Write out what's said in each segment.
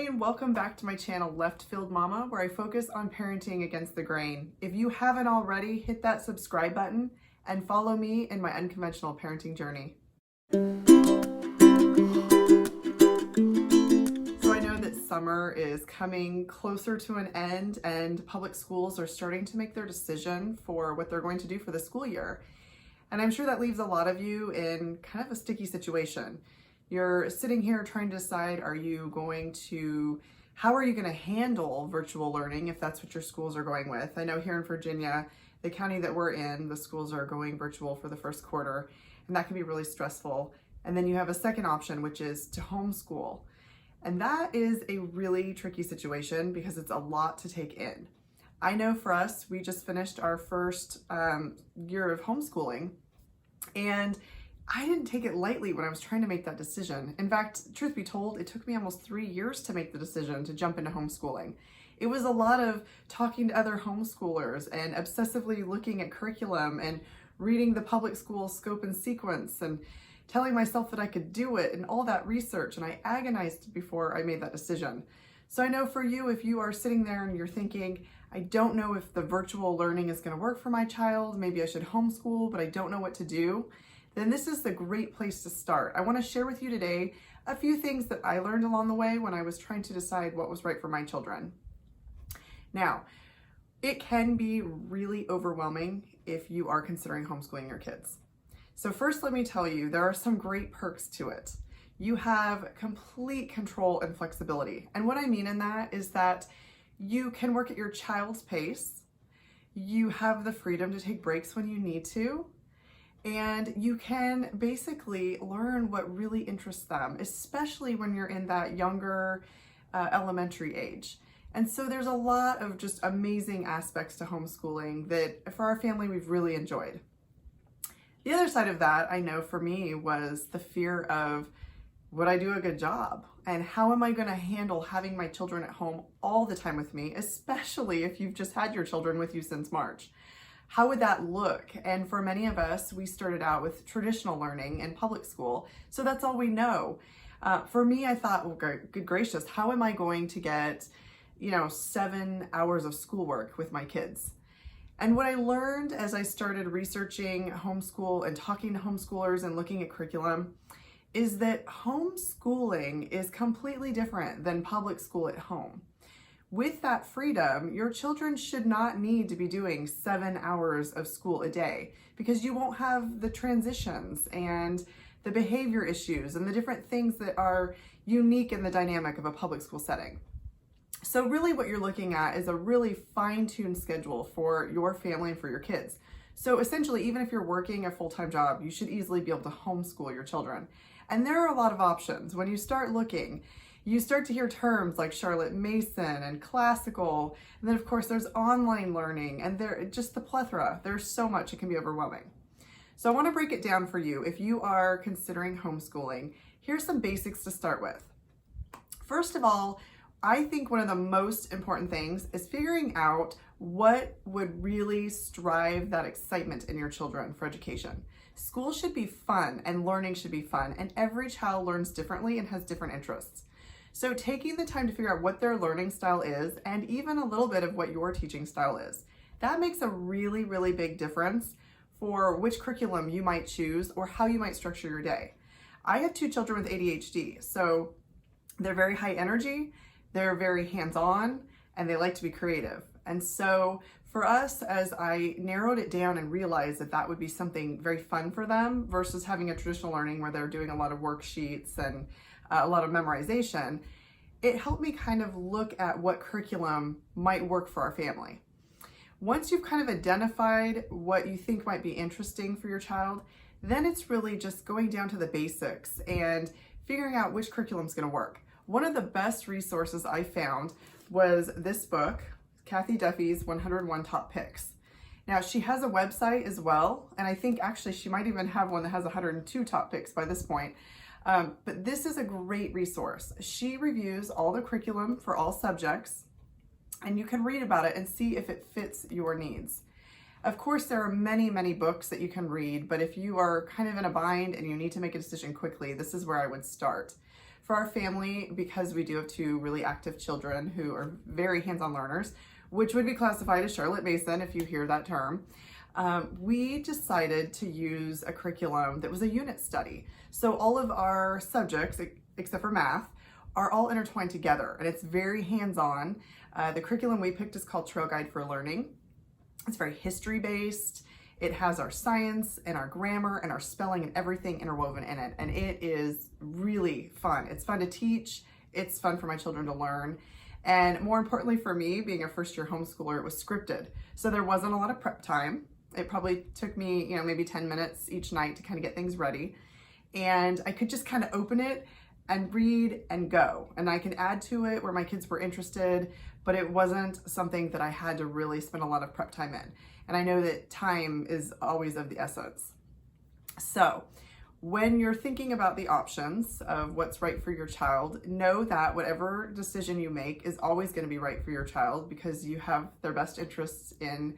Hey, and welcome back to my channel, Left Field Mama, where I focus on parenting against the grain. If you haven't already, hit that subscribe button and follow me in my unconventional parenting journey. So I know that summer is coming closer to an end and public schools are starting to make their decision for what they're going to do for the school year. And I'm sure that leaves a lot of you in kind of a sticky situation. You're sitting here trying to decide, how are you going to handle virtual learning if that's what your schools are going with? I know here in Virginia, the county that we're in, the schools are going virtual for the first quarter, and that can be really stressful. And then you have a second option, which is to homeschool. And that is a really tricky situation because it's a lot to take in. I know for us, we just finished our first year of homeschooling, and I didn't take it lightly when I was trying to make that decision. In fact, truth be told, it took me almost 3 years to make the decision to jump into homeschooling. It was a lot of talking to other homeschoolers and obsessively looking at curriculum and reading the public school scope and sequence and telling myself that I could do it and all that research, and I agonized before I made that decision. So I know for you, if you are sitting there and you're thinking, I don't know if the virtual learning is going to work for my child, maybe I should homeschool, but I don't know what to do, then this is the great place to start. I want to share with you today a few things that I learned along the way when I was trying to decide what was right for my children. Now, it can be really overwhelming if you are considering homeschooling your kids. So first, let me tell you, there are some great perks to it. You have complete control and flexibility. And what I mean in that is that you can work at your child's pace. You have the freedom to take breaks when you need to. And you can basically learn what really interests them, especially when you're in that younger elementary age. And so there's a lot of just amazing aspects to homeschooling that for our family we've really enjoyed. The other side of that, I know for me, was the fear of, would I do a good job? And how am I going to handle having my children at home all the time with me, especially if you've just had your children with you since March? How would that look? And for many of us, we started out with traditional learning in public school, so that's all we know. For me, I thought, well, good gracious, how am I going to get, 7 hours of schoolwork with my kids? And what I learned as I started researching homeschool and talking to homeschoolers and looking at curriculum is that homeschooling is completely different than public school at home. With that freedom, your children should not need to be doing 7 hours of school a day because you won't have the transitions and the behavior issues and the different things that are unique in the dynamic of a public school setting. So really what you're looking at is a really fine-tuned schedule for your family and for your kids. So essentially, even if you're working a full-time job, you should easily be able to homeschool your children. And there are a lot of options. When you start looking, you start to hear terms like Charlotte Mason and classical, and then of course there's online learning, and just the plethora. There's so much, it can be overwhelming. So I want to break it down for you. If you are considering homeschooling, here's some basics to start with. First of all, I think one of the most important things is figuring out what would really strive that excitement in your children for education. School should be fun and learning should be fun, and every child learns differently and has different interests. So taking the time to figure out what their learning style is and even a little bit of what your teaching style is, that makes a really, really big difference for which curriculum you might choose or how you might structure your day. I have 2 children with ADHD, so they're very high energy, they're very hands-on, and they like to be creative. And so for us, as I narrowed it down and realized that that would be something very fun for them versus having a traditional learning where they're doing a lot of worksheets and a lot of memorization, it helped me kind of look at what curriculum might work for our family. Once you've kind of identified what you think might be interesting for your child, then it's really just going down to the basics and figuring out which curriculum is going to work. One of the best resources I found was this book, Kathy Duffy's 101 Top Picks. Now, she has a website as well, and I think actually she might even have one that has 102 top picks by this point. But this is a great resource. She reviews all the curriculum for all subjects, and you can read about it and see if it fits your needs. Of course, there are many, many books that you can read, but if you are kind of in a bind and you need to make a decision quickly, this is where I would start. For our family, because we do have two really active children who are very hands-on learners, which would be classified as Charlotte Mason if you hear that term, we decided to use a curriculum that was a unit study. So all of our subjects, except for math, are all intertwined together, and it's very hands-on. The curriculum we picked is called Trail Guide for Learning. It's very history-based. It has our science and our grammar and our spelling and everything interwoven in it. And it is really fun. It's fun to teach. It's fun for my children to learn. And more importantly for me, being a first-year homeschooler, it was scripted. So there wasn't a lot of prep time. It probably took me, maybe 10 minutes each night to kind of get things ready. And I could just kind of open it and read and go. And I can add to it where my kids were interested, but it wasn't something that I had to really spend a lot of prep time in. And I know that time is always of the essence. So when you're thinking about the options of what's right for your child, know that whatever decision you make is always going to be right for your child, because you have their best interests in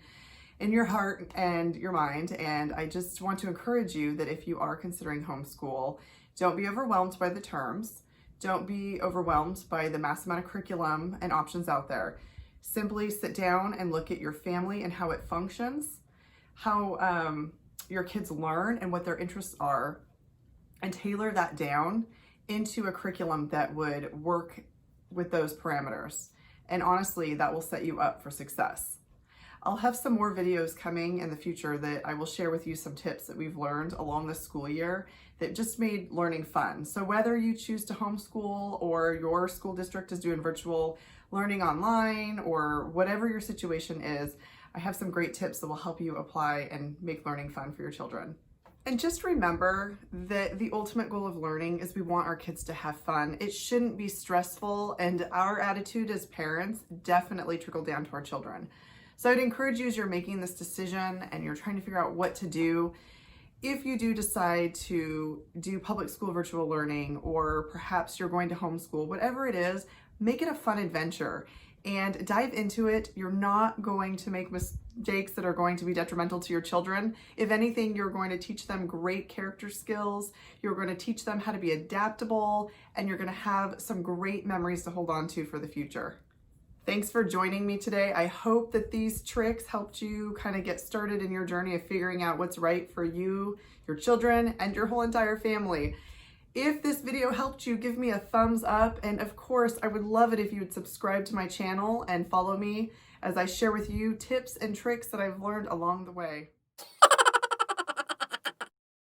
your heart and your mind. And I just want to encourage you that if you are considering homeschool, don't be overwhelmed by the terms. Don't be overwhelmed by the mass amount of curriculum and options out there. Simply sit down and look at your family and how it functions, how your kids learn and what their interests are, and tailor that down into a curriculum that would work with those parameters. And honestly, that will set you up for success. I'll have some more videos coming in the future that I will share with you some tips that we've learned along the school year that just made learning fun. So whether you choose to homeschool or your school district is doing virtual learning online or whatever your situation is, I have some great tips that will help you apply and make learning fun for your children. And just remember that the ultimate goal of learning is we want our kids to have fun. It shouldn't be stressful, and our attitude as parents definitely trickle down to our children. So I'd encourage you, as you're making this decision and you're trying to figure out what to do, if you do decide to do public school virtual learning, or perhaps you're going to homeschool, whatever it is, make it a fun adventure and dive into it. You're not going to make mistakes that are going to be detrimental to your children. If anything, you're going to teach them great character skills. You're going to teach them how to be adaptable, and you're going to have some great memories to hold on to for the future. Thanks for joining me today. I hope that these tricks helped you kind of get started in your journey of figuring out what's right for you, your children, and your whole entire family. If this video helped you, give me a thumbs up. And of course, I would love it if you would subscribe to my channel and follow me as I share with you tips and tricks that I've learned along the way.